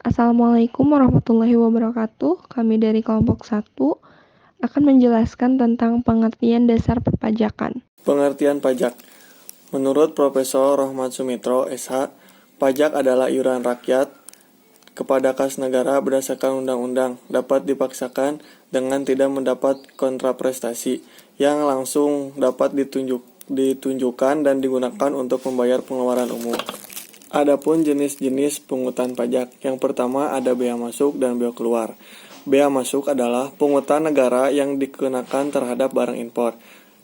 Assalamualaikum warahmatullahi wabarakatuh. Kami dari kelompok 1 akan menjelaskan tentang pengertian dasar perpajakan. Pengertian pajak. Menurut Profesor Rohmat Sumitro, SH, pajak adalah iuran rakyat kepada kas negara berdasarkan undang-undang, dapat dipaksakan dengan tidak mendapat kontraprestasi, yang langsung dapat ditunjukkan dan digunakan untuk membayar pengeluaran umum. Adapun jenis-jenis pungutan pajak, yang pertama ada bea masuk dan bea keluar. Bea masuk adalah pungutan negara yang dikenakan terhadap barang impor.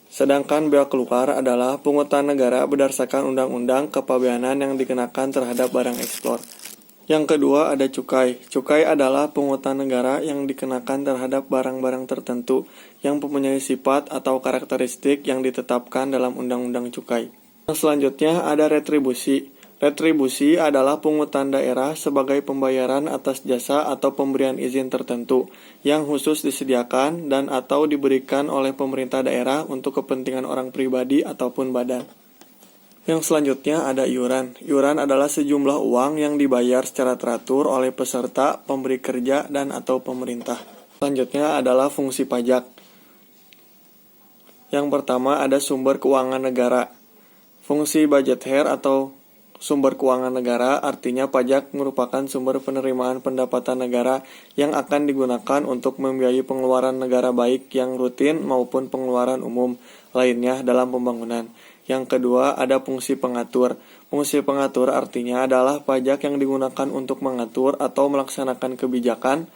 Sedangkan bea keluar adalah pungutan negara berdasarkan undang-undang kepabeanan yang dikenakan terhadap barang ekspor. Yang kedua ada cukai. Cukai adalah pungutan negara yang dikenakan terhadap barang-barang tertentu yang mempunyai sifat atau karakteristik yang ditetapkan dalam undang-undang cukai. Selanjutnya ada retribusi. Retribusi adalah pungutan daerah sebagai pembayaran atas jasa atau pemberian izin tertentu yang khusus disediakan dan atau diberikan oleh pemerintah daerah untuk kepentingan orang pribadi ataupun badan. Yang selanjutnya ada iuran. Iuran adalah sejumlah uang yang dibayar secara teratur oleh peserta, pemberi kerja, dan atau pemerintah. Selanjutnya adalah fungsi pajak. Yang pertama ada sumber keuangan negara. Fungsi budgeter atau sumber keuangan negara artinya pajak merupakan sumber penerimaan pendapatan negara yang akan digunakan untuk membiayai pengeluaran negara baik yang rutin maupun pengeluaran umum lainnya dalam pembangunan. Yang kedua ada fungsi pengatur. Fungsi pengatur artinya adalah pajak yang digunakan untuk mengatur atau melaksanakan kebijakan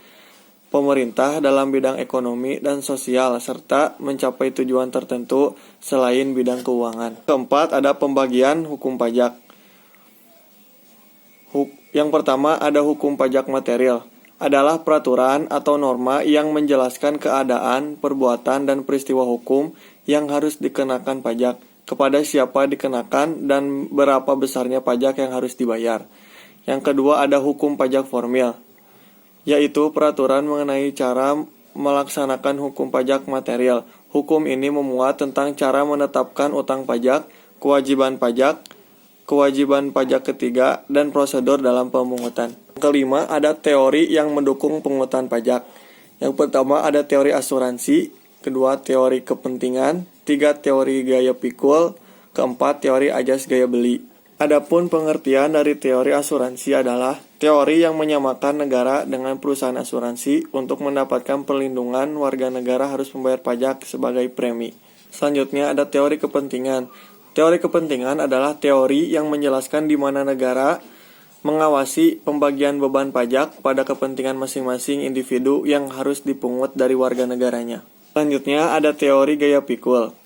pemerintah dalam bidang ekonomi dan sosial serta mencapai tujuan tertentu selain bidang keuangan. Keempat ada pembagian hukum pajak. Yang pertama ada hukum pajak material, adalah peraturan atau norma yang menjelaskan keadaan, perbuatan, dan peristiwa hukum yang harus dikenakan pajak, kepada siapa dikenakan, dan berapa besarnya pajak yang harus dibayar. Yang kedua ada hukum pajak formil, yaitu peraturan mengenai cara melaksanakan hukum pajak material. Hukum ini memuat tentang cara menetapkan utang pajak, kewajiban pajak ketiga, dan prosedur dalam pemungutan. Kelima, ada teori yang mendukung pungutan pajak. Yang pertama ada teori asuransi, kedua teori kepentingan, tiga teori gaya pikul, keempat teori ajas gaya beli. Adapun pengertian dari teori asuransi adalah teori yang menyamakan negara dengan perusahaan asuransi untuk mendapatkan perlindungan warga negara harus membayar pajak sebagai premi. Selanjutnya ada teori kepentingan. Teori kepentingan adalah teori yang menjelaskan di mana negara mengawasi pembagian beban pajak pada kepentingan masing-masing individu yang harus dipungut dari warga negaranya. Selanjutnya ada teori gaya pikul.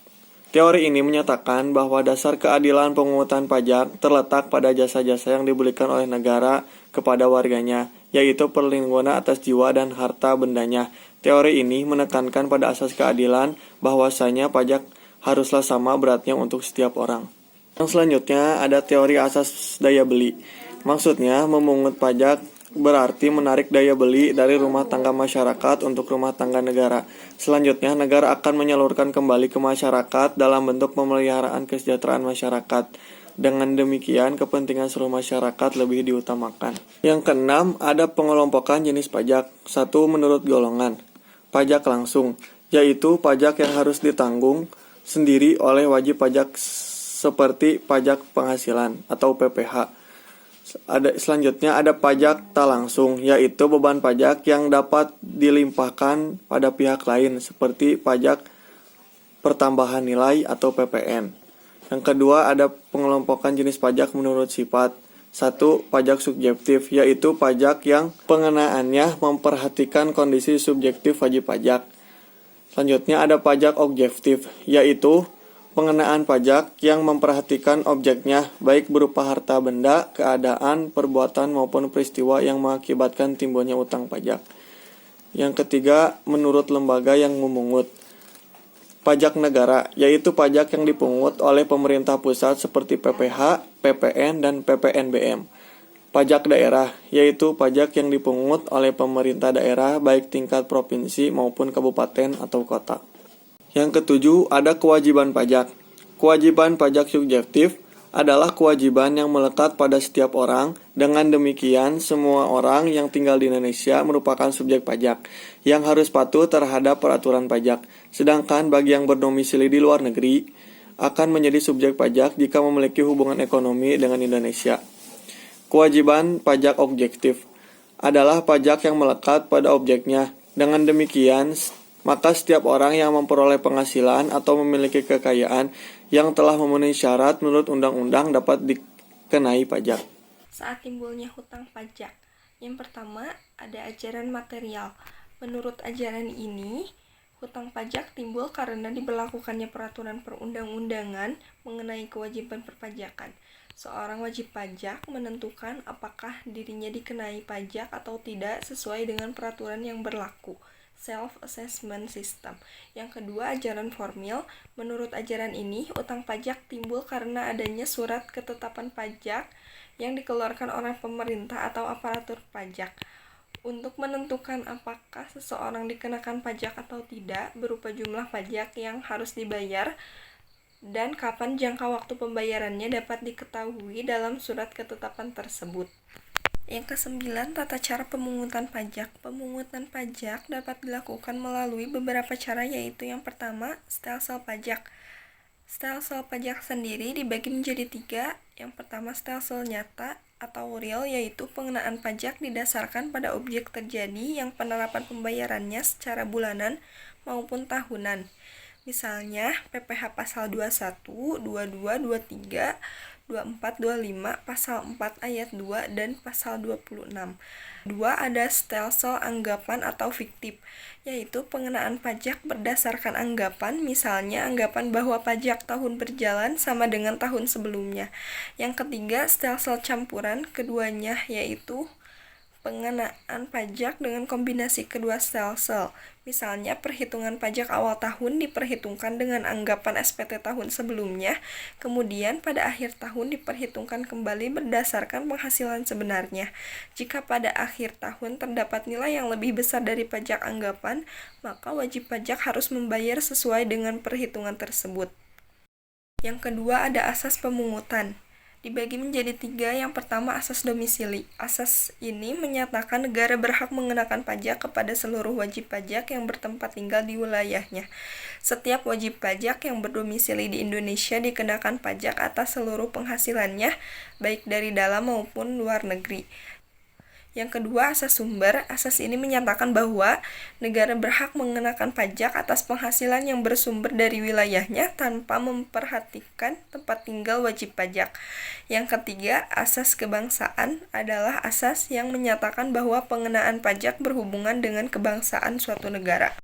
Teori ini menyatakan bahwa dasar keadilan pemungutan pajak terletak pada jasa-jasa yang diberikan oleh negara kepada warganya, yaitu perlindungan atas jiwa dan harta bendanya. Teori ini menekankan pada asas keadilan bahwasanya pajak haruslah sama beratnya untuk setiap orang. Yang selanjutnya ada teori asas daya beli. Maksudnya memungut pajak berarti menarik daya beli dari rumah tangga masyarakat untuk rumah tangga negara. Selanjutnya negara akan menyalurkan kembali ke masyarakat dalam bentuk pemeliharaan kesejahteraan masyarakat. Dengan demikian kepentingan seluruh masyarakat lebih diutamakan. Yang keenam ada pengelompokan jenis pajak. 1. Menurut golongan. Pajak langsung, yaitu pajak yang harus ditanggung sendiri oleh wajib pajak seperti pajak penghasilan atau PPh. Selanjutnya ada pajak tak langsung, yaitu beban pajak yang dapat dilimpahkan pada pihak lain seperti pajak pertambahan nilai atau PPN. Yang kedua ada pengelompokan jenis pajak menurut sifat. 1. Pajak subjektif, yaitu pajak yang pengenaannya memperhatikan kondisi subjektif wajib pajak. Selanjutnya ada pajak objektif, yaitu pengenaan pajak yang memperhatikan objeknya, baik berupa harta benda, keadaan, perbuatan, maupun peristiwa yang mengakibatkan timbulnya utang pajak. Yang ketiga, menurut lembaga yang memungut. Pajak negara, yaitu pajak yang dipungut oleh pemerintah pusat seperti PPh, PPN, dan PPNBM. Pajak daerah, yaitu pajak yang dipungut oleh pemerintah daerah baik tingkat provinsi maupun kabupaten atau kota. Yang ketujuh ada kewajiban pajak. Kewajiban pajak subjektif adalah kewajiban yang melekat pada setiap orang. Dengan demikian, semua orang yang tinggal di Indonesia merupakan subjek pajak yang harus patuh terhadap peraturan pajak. Sedangkan bagi yang berdomisili di luar negeri akan menjadi subjek pajak jika memiliki hubungan ekonomi dengan Indonesia. Kewajiban pajak objektif adalah pajak yang melekat pada objeknya. Dengan demikian, maka setiap orang yang memperoleh penghasilan atau memiliki kekayaan yang telah memenuhi syarat menurut undang-undang dapat dikenai pajak. Saat timbulnya hutang pajak, yang pertama ada ajaran material. Menurut ajaran ini, hutang pajak timbul karena diberlakukannya peraturan perundang-undangan mengenai kewajiban perpajakan. Seorang wajib pajak menentukan apakah dirinya dikenai pajak atau tidak sesuai dengan peraturan yang berlaku. Self-assessment system. Yang kedua, ajaran formil. Menurut ajaran ini, utang pajak timbul karena adanya surat ketetapan pajak yang dikeluarkan oleh pemerintah atau aparatur pajak. Untuk menentukan apakah seseorang dikenakan pajak atau tidak berupa jumlah pajak yang harus dibayar dan kapan jangka waktu pembayarannya dapat diketahui dalam surat ketetapan tersebut. Yang kesembilan, tata cara pemungutan pajak. Pemungutan pajak dapat dilakukan melalui beberapa cara, yaitu yang pertama, stelsel pajak. Stelsel pajak sendiri dibagi menjadi 3. Yang pertama, stelsel nyata atau real, yaitu pengenaan pajak didasarkan pada objek terjadi yang penerapan pembayarannya secara bulanan maupun tahunan. Misalnya, PPh pasal 21, 22, 23, 24, 25, pasal 4 ayat 2, dan pasal 26. 2. Ada stelsel anggapan atau fiktif, yaitu pengenaan pajak berdasarkan anggapan, misalnya anggapan bahwa pajak tahun berjalan sama dengan tahun sebelumnya. Yang ketiga, stelsel campuran, keduanya yaitu pengenaan pajak dengan kombinasi kedua stelsel. Misalnya, perhitungan pajak awal tahun diperhitungkan dengan anggapan SPT tahun sebelumnya, kemudian pada akhir tahun diperhitungkan kembali berdasarkan penghasilan sebenarnya. Jika pada akhir tahun terdapat nilai yang lebih besar dari pajak anggapan, maka wajib pajak harus membayar sesuai dengan perhitungan tersebut. Yang kedua, ada asas pemungutan. Dibagi menjadi 3. Yang pertama, asas domisili. Asas ini menyatakan negara berhak mengenakan pajak kepada seluruh wajib pajak yang bertempat tinggal di wilayahnya. Setiap wajib pajak yang berdomisili di Indonesia dikenakan pajak atas seluruh penghasilannya, baik dari dalam maupun luar negeri. Yang kedua, asas sumber. Asas ini menyatakan bahwa negara berhak mengenakan pajak atas penghasilan yang bersumber dari wilayahnya tanpa memperhatikan tempat tinggal wajib pajak. Yang ketiga, asas kebangsaan adalah asas yang menyatakan bahwa pengenaan pajak berhubungan dengan kebangsaan suatu negara.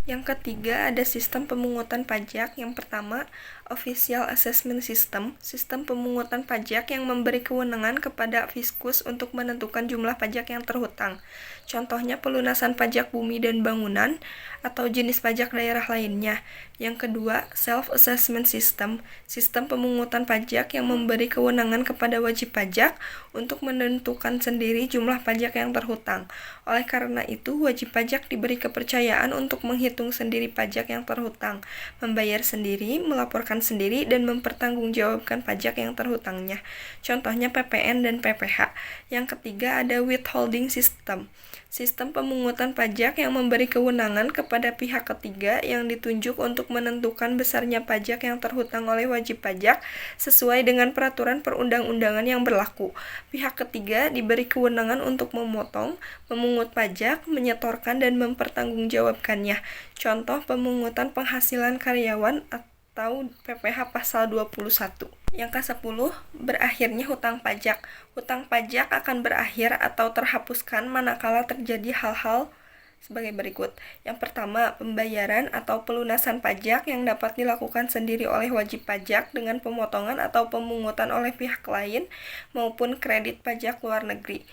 Yang ketiga, ada sistem pemungutan pajak. Yang pertama, Official Assessment System, sistem pemungutan pajak yang memberi kewenangan kepada Fiskus untuk menentukan jumlah pajak yang terhutang. Contohnya pelunasan pajak bumi dan bangunan atau jenis pajak daerah lainnya. Yang kedua, Self-Assessment System, sistem pemungutan pajak yang memberi kewenangan kepada wajib pajak untuk menentukan sendiri jumlah pajak yang terhutang. Oleh karena itu, wajib pajak diberi kepercayaan untuk menghitung sendiri pajak yang terhutang, membayar sendiri, melaporkan sendiri, dan mempertanggungjawabkan pajak yang terhutangnya. Contohnya PPN dan PPh. Yang ketiga, ada Withholding System, sistem pemungutan pajak yang memberi kewenangan kepada pihak ketiga yang ditunjuk untuk menentukan besarnya pajak yang terhutang oleh wajib pajak sesuai dengan peraturan perundang-undangan yang berlaku. Pihak ketiga diberi kewenangan untuk memotong, memungut pajak, menyetorkan, dan mempertanggungjawabkannya. Contoh pemungutan penghasilan karyawan atau PPh pasal 21. Yang ke-10, berakhirnya hutang pajak. Hutang pajak akan berakhir atau terhapuskan manakala terjadi hal-hal sebagai berikut. Yang pertama, pembayaran atau pelunasan pajak yang dapat dilakukan sendiri oleh wajib pajak dengan pemotongan atau pemungutan oleh pihak lain maupun kredit pajak luar negeri.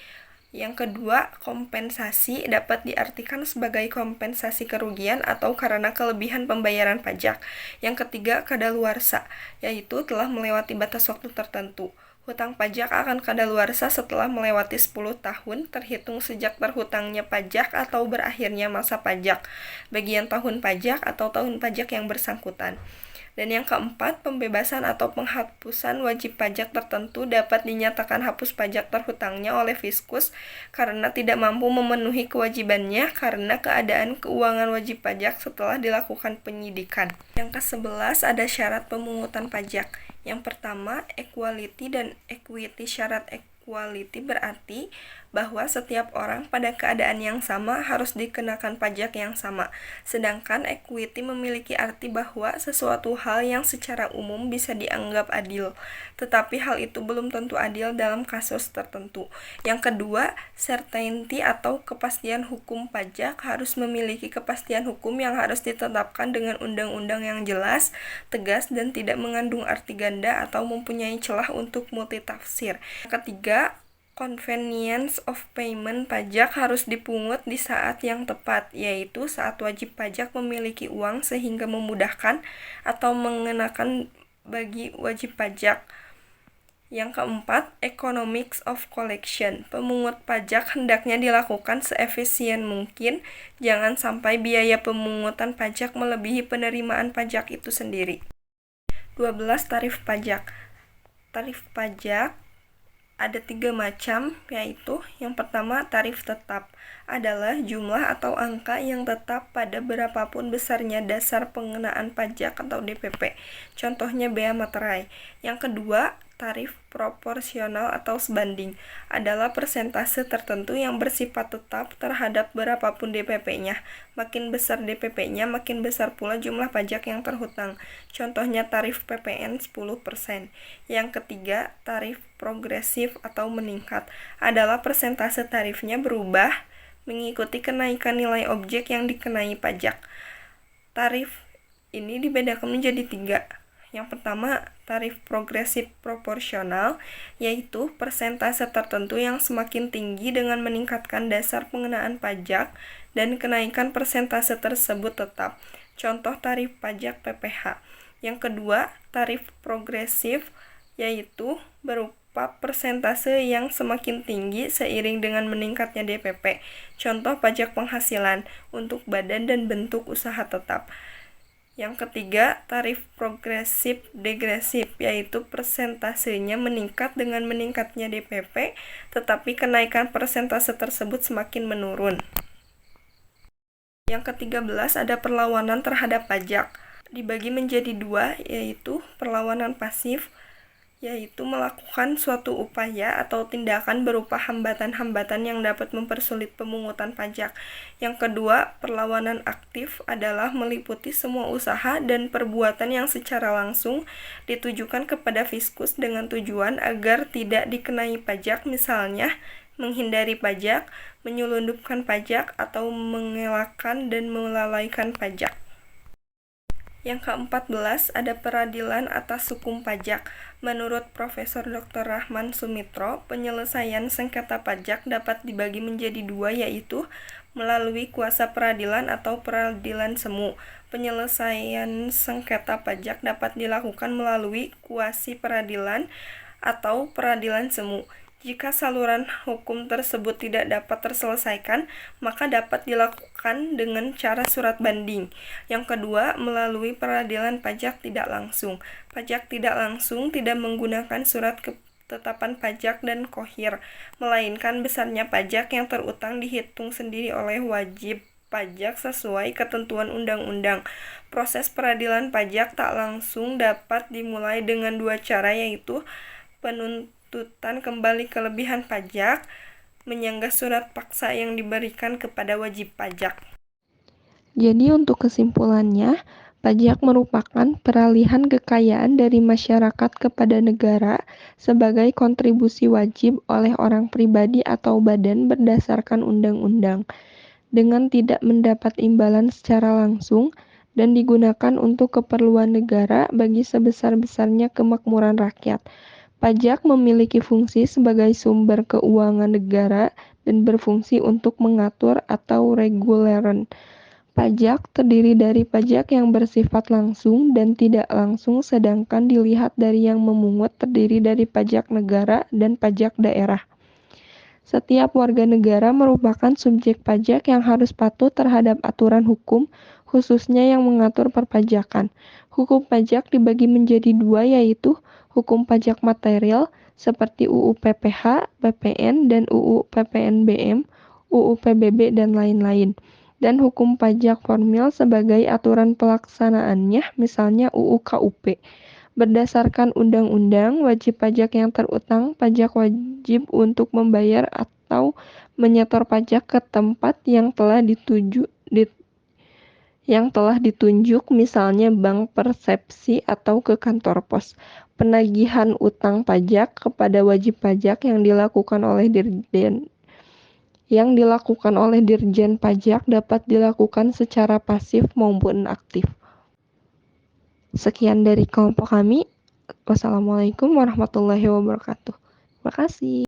Yang kedua, kompensasi dapat diartikan sebagai kompensasi kerugian atau karena kelebihan pembayaran pajak. Yang ketiga, kadaluarsa, yaitu telah melewati batas waktu tertentu. Hutang pajak akan kadaluarsa setelah melewati 10 tahun terhitung sejak terhutangnya pajak atau berakhirnya masa pajak, bagian tahun pajak atau tahun pajak yang bersangkutan. Dan yang keempat, pembebasan atau penghapusan wajib pajak tertentu dapat dinyatakan hapus pajak terhutangnya oleh fiskus karena tidak mampu memenuhi kewajibannya karena keadaan keuangan wajib pajak setelah dilakukan penyidikan. Yang ke-11 ada syarat pemungutan pajak. Yang pertama, equality dan equity. Syarat equality berarti bahwa setiap orang pada keadaan yang sama harus dikenakan pajak yang sama. Sedangkan equity memiliki arti bahwa sesuatu hal yang secara umum bisa dianggap adil, tetapi hal itu belum tentu adil dalam kasus tertentu. Yang kedua, certainty atau kepastian hukum. Pajak harus memiliki kepastian hukum yang harus ditetapkan dengan undang-undang yang jelas, tegas, dan tidak mengandung arti ganda atau mempunyai celah untuk multitafsir. Yang ketiga, convenience of payment. Pajak harus dipungut di saat yang tepat, yaitu saat wajib pajak memiliki uang sehingga memudahkan atau mengenakan bagi wajib pajak. Yang keempat, economics of collection. Pemungut pajak hendaknya dilakukan seefisien mungkin, jangan sampai biaya pemungutan pajak melebihi penerimaan pajak itu sendiri. 12. Tarif pajak. Tarif pajak ada 3 macam, yaitu yang pertama, tarif tetap adalah jumlah atau angka yang tetap pada berapapun besarnya dasar pengenaan pajak atau DPP. Contohnya bea materai. Yang kedua, tarif proporsional atau sebanding adalah persentase tertentu yang bersifat tetap terhadap berapapun DPP-nya. Makin besar DPP-nya, makin besar pula jumlah pajak yang terhutang. Contohnya tarif PPN 10%. Yang ketiga, tarif progresif atau meningkat adalah persentase tarifnya berubah mengikuti kenaikan nilai objek yang dikenai pajak. Tarif ini dibedakan menjadi 3. Yang pertama, tarif progresif proporsional, yaitu persentase tertentu yang semakin tinggi dengan meningkatkan dasar pengenaan pajak dan kenaikan persentase tersebut tetap. Contoh tarif pajak PPh. Yang kedua, tarif progresif, yaitu berupa persentase yang semakin tinggi seiring dengan meningkatnya DPP. Contoh pajak penghasilan untuk badan dan bentuk usaha tetap. Yang ketiga, tarif progresif degresif, yaitu persentasenya meningkat dengan meningkatnya DPP, tetapi kenaikan persentase tersebut semakin menurun. Yang ke-13 ada perlawanan terhadap pajak. Dibagi menjadi 2, yaitu perlawanan pasif, yaitu melakukan suatu upaya atau tindakan berupa hambatan-hambatan yang dapat mempersulit pemungutan pajak. Yang kedua, perlawanan aktif adalah meliputi semua usaha dan perbuatan yang secara langsung ditujukan kepada fiskus dengan tujuan agar tidak dikenai pajak, misalnya menghindari pajak, menyelundupkan pajak, atau mengelakkan dan melalaikan pajak. Yang ke-14 ada peradilan atas hukum pajak. Menurut Profesor Dr. Rahman Sumitro, penyelesaian sengketa pajak dapat dibagi menjadi 2, yaitu melalui kuasa peradilan atau peradilan semu. Penyelesaian sengketa pajak dapat dilakukan melalui kuasi peradilan atau peradilan semu. Jika saluran hukum tersebut tidak dapat terselesaikan, maka dapat dilakukan dengan cara surat banding. Yang kedua, melalui peradilan pajak tidak langsung. Pajak tidak langsung tidak menggunakan surat ketetapan pajak dan khohir, melainkan besarnya pajak yang terutang dihitung sendiri oleh wajib pajak sesuai ketentuan undang-undang. Proses peradilan pajak tak langsung dapat dimulai dengan 2 cara, yaitu penuntutan kembali kelebihan pajak, menyanggah surat paksa yang diberikan kepada wajib pajak. Jadi untuk kesimpulannya, pajak merupakan peralihan kekayaan dari masyarakat kepada negara sebagai kontribusi wajib oleh orang pribadi atau badan berdasarkan undang-undang, dengan tidak mendapat imbalan secara langsung dan digunakan untuk keperluan negara bagi sebesar-besarnya kemakmuran rakyat. Pajak memiliki fungsi sebagai sumber keuangan negara dan berfungsi untuk mengatur atau reguleren. Pajak terdiri dari pajak yang bersifat langsung dan tidak langsung, sedangkan dilihat dari yang memungut terdiri dari pajak negara dan pajak daerah. Setiap warga negara merupakan subjek pajak yang harus patuh terhadap aturan hukum, khususnya yang mengatur perpajakan. Hukum pajak dibagi menjadi dua, yaitu hukum pajak material seperti UU PPH, PPN, dan UU PPNBM, UU PBB, dan lain-lain. Dan hukum pajak formil sebagai aturan pelaksanaannya, misalnya UU KUP. Berdasarkan undang-undang, wajib pajak yang terutang pajak wajib untuk membayar atau menyetor pajak ke tempat yang telah ditunjuk, misalnya bank persepsi atau ke kantor pos. Penagihan utang pajak kepada wajib pajak yang dilakukan oleh Dirjen Pajak dapat dilakukan secara pasif maupun aktif. Sekian dari kelompok kami. Wassalamualaikum warahmatullahi wabarakatuh. Terima kasih.